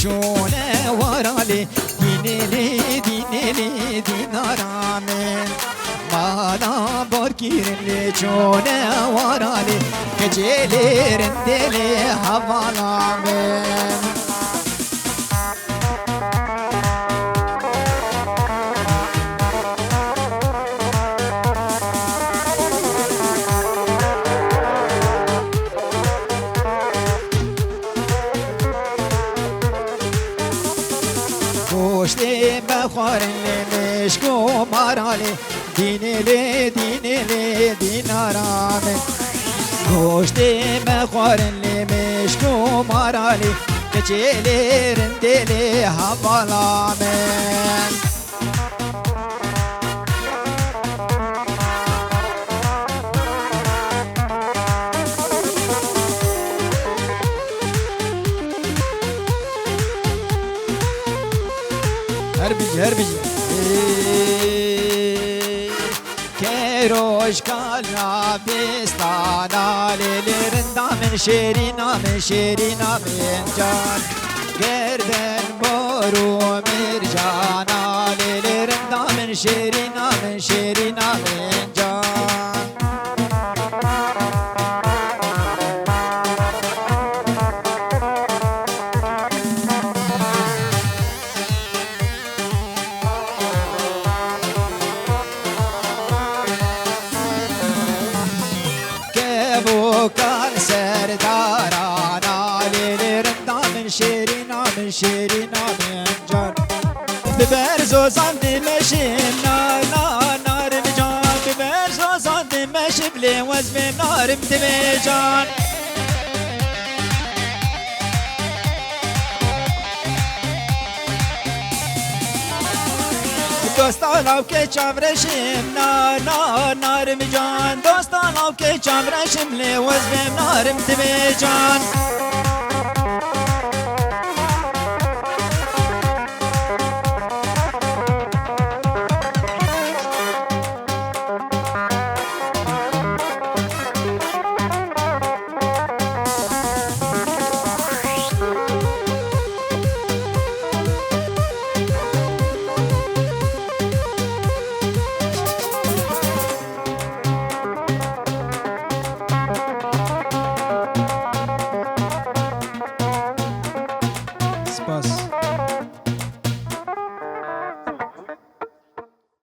چونه ورالی دینلی دینلی دینارامه مالا بارگیرلی چونه ورالی گجلی رندلی حوالامه گوشتی بخورن مشکو مارالی دینلی دینلی دینارامه گوشتی بخورن مشکو مارالی کچلی رندلی حوالامه هربج كيروش كالنا بستانا للرندا من شيرينا من شيرينا من جان گردن برو مرجانا للرندا من شيرينا من شيرينا من جان وكان سردارانا للرندا من شيرينا من شيرينا من جان ببرزو صندي مشيم نار نار نار مجان ببرزو صندي مشي بلي وزم نار متبجان دوستانم که چمرشیم نار نار نارم جان دوستانم که چمرشیم لوز بیم نارم تبی جان Спас.